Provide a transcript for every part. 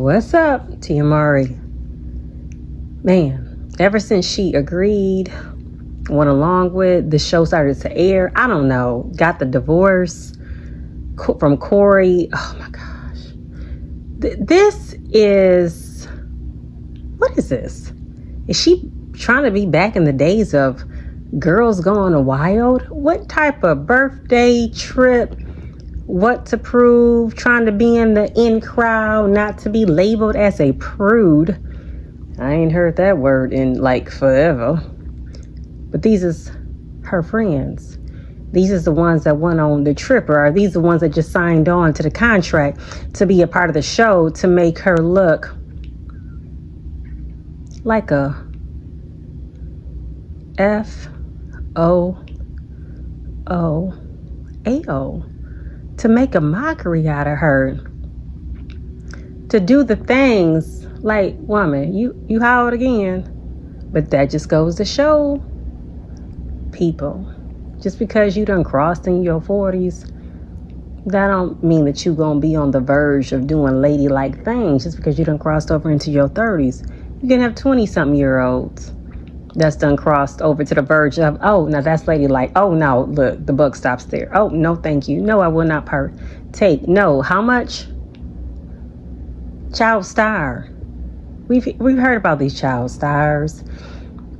What's up, Tia Mowry? Man, ever since she agreed, went along with, the show started to air, I don't know, got the divorce from Corey. Oh my gosh. This is, what is this? Is she trying to be back in the days of girls going wild? What type of birthday trip? What to prove? Trying to be in the in crowd, not to be labeled as a prude. I ain't heard that word in like forever. But these is her friends. These is the ones that went on the trip, or are these the ones that just signed on to the contract to be a part of the show to make her look like a FOOAO, to make a mockery out of her, to do the things like, woman, you howled again. But that just goes to show people, just because you done crossed in your 40s, that don't mean that you gonna be on the verge of doing ladylike things just because you done crossed over into your 30s. You can have 20-something-year-olds that's done crossed over to the verge of, oh, now that's ladylike. Oh, no, look, the buck stops there. Oh, no, thank you. No, I will not partake. No, how much? Child star. We've heard about these child stars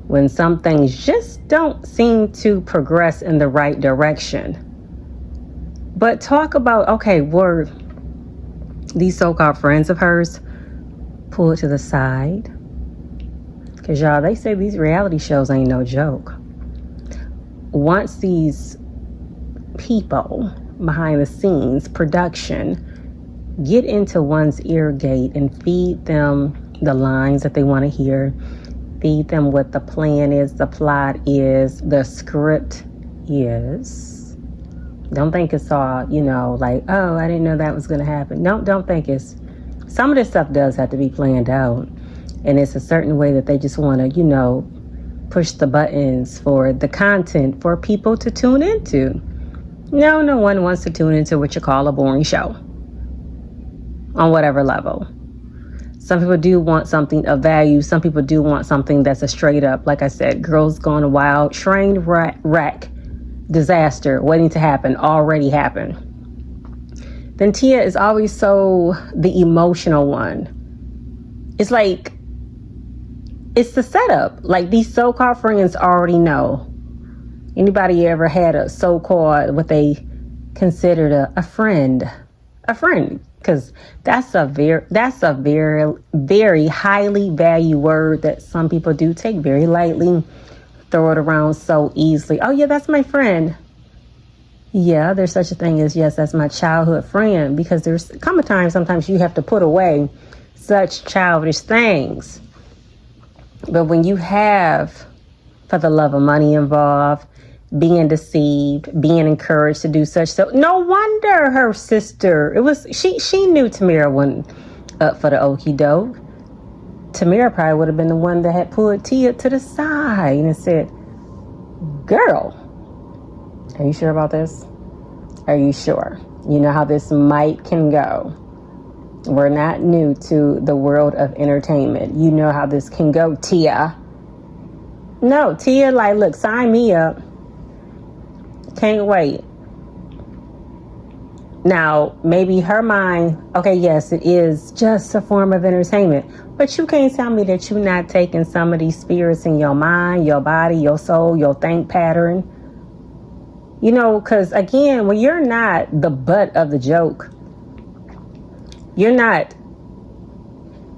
when some things just don't seem to progress in the right direction. But talk about, okay, were these so-called friends of hers pulled to the side? Because y'all, they say these reality shows ain't no joke. Once these people behind the scenes, production, get into one's ear gate and feed them the lines that they want to hear, feed them what the plan is, the plot is, the script is. Don't think it's all, like, oh, I didn't know that was going to happen. No, don't think it's, some of this stuff does have to be planned out. And it's a certain way that they just want to, push the buttons for the content for people to tune into. No one wants to tune into what you call a boring show on whatever level. Some people do want something of value. Some people do want something that's a straight up, like I said, girls gone wild, train wreck, disaster waiting to happen, already happened. Then Tia is always so the emotional one. It's like, it's the setup. Like, these so-called friends already know. Anybody ever had a so-called, what they considered a friend? A friend. Because that's a very, very highly valued word that some people do take very lightly, throw it around so easily. Oh yeah, that's my friend. Yeah, there's such a thing as, yes, that's my childhood friend, because there's come a time sometimes you have to put away such childish things. But when you have, for the love of money involved, being deceived, being encouraged to do such, so no wonder her sister, she knew Tamira wasn't up for the okie doke. Tamira probably would have been the one that had pulled Tia to the side and said, girl, are you sure about this? Are you sure? You know how this can go. We're not new to the world of entertainment. You know how this can go, Tia. No, Tia, like, look, sign me up. Can't wait. Now, maybe her mind, okay, yes, it is just a form of entertainment. But you can't tell me that you're not taking some of these spirits in your mind, your body, your soul, your think pattern. Because, again, when you're not the butt of the joke, you're not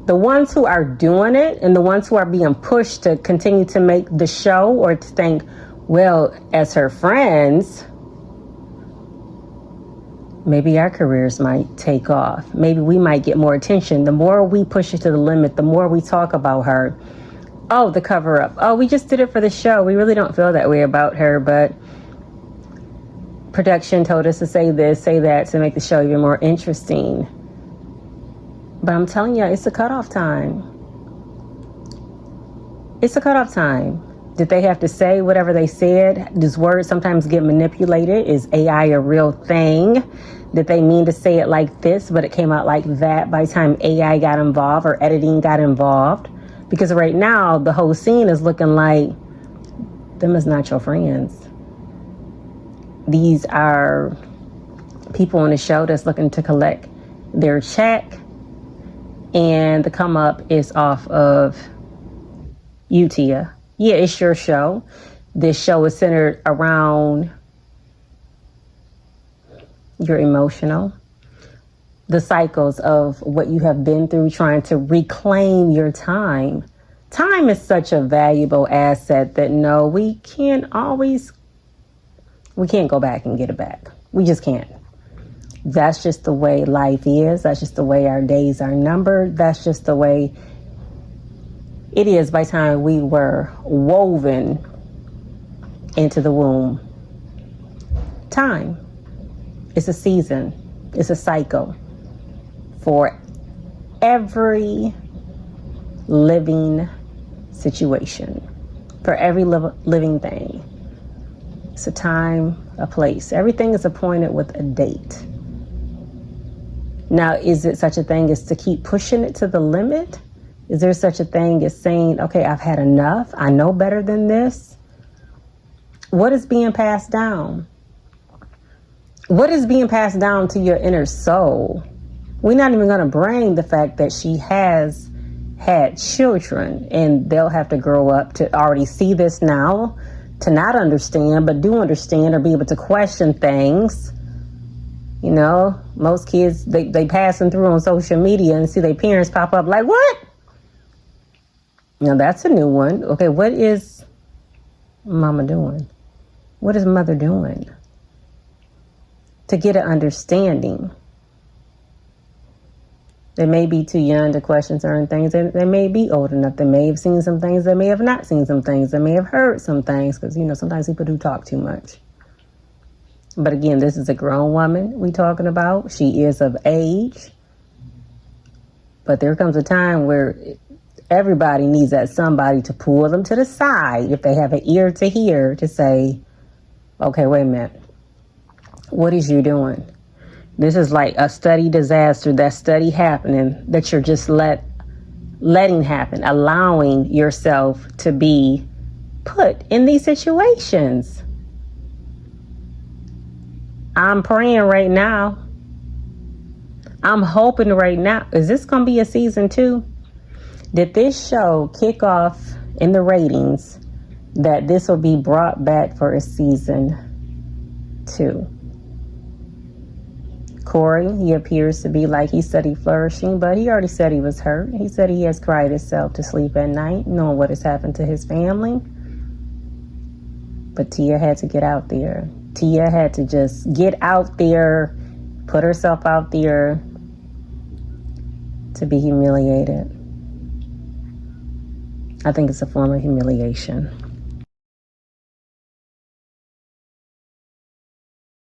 the ones who are doing it and the ones who are being pushed to continue to make the show, or to think, well, as her friends, maybe our careers might take off. Maybe we might get more attention. The more we push it to the limit, the more we talk about her. Oh, the cover up. Oh, we just did it for the show. We really don't feel that way about her, but production told us to say this, say that, to make the show even more interesting. But I'm telling you, it's a cutoff time. It's a cutoff time. Did they have to say whatever they said? Does words sometimes get manipulated? Is AI a real thing? Did they mean to say it like this, but it came out like that by the time AI got involved or editing got involved? Because right now, the whole scene is looking like them is not your friends. These are people on the show that's looking to collect their check, and the come up is off of you, Tia. Yeah, it's your show. This show is centered around your emotional, the cycles of what you have been through, trying to reclaim your time. Time is such a valuable asset that no, we can't go back and get it back. We just can't. That's just the way life is. That's just the way our days are numbered. That's just the way it is by the time we were woven into the womb. Time. It's a season. It's a cycle for every living situation, for every living thing. It's a time, a place. Everything is appointed with a date. Now, is it such a thing as to keep pushing it to the limit? Is there such a thing as saying, okay, I've had enough. I know better than this? What is being passed down? What is being passed down to your inner soul? We're not even going to bring the fact that she has had children and they'll have to grow up to already see this now, to not understand, but do understand or be able to question things. You know, most kids, they passing through on social media and see their parents pop up like, what? Now that's a new one. Okay, what is mama doing? What is mother doing? To get an understanding. They may be too young to question certain things. They may be old enough. They may have seen some things. They may have not seen some things. They may have heard some things because, you know, sometimes people do talk too much. But again, this is a grown woman we talking about. She is of age. But there comes a time where everybody needs that somebody to pull them to the side if they have an ear to hear to say, okay, wait a minute. What is you doing? This is like a study disaster, that study happening that you're just letting happen, allowing yourself to be put in these situations. I'm praying right now. I'm hoping right now. Is this going to be a season 2? Did this show kick off in the ratings that this will be brought back for a season 2? Corey, he appears to be like he said he flourishing, but he already said he was hurt. He said he has cried himself to sleep at night, knowing what has happened to his family. But Tia had to get out there. Tia had to just get out there, put herself out there to be humiliated. I think it's a form of humiliation.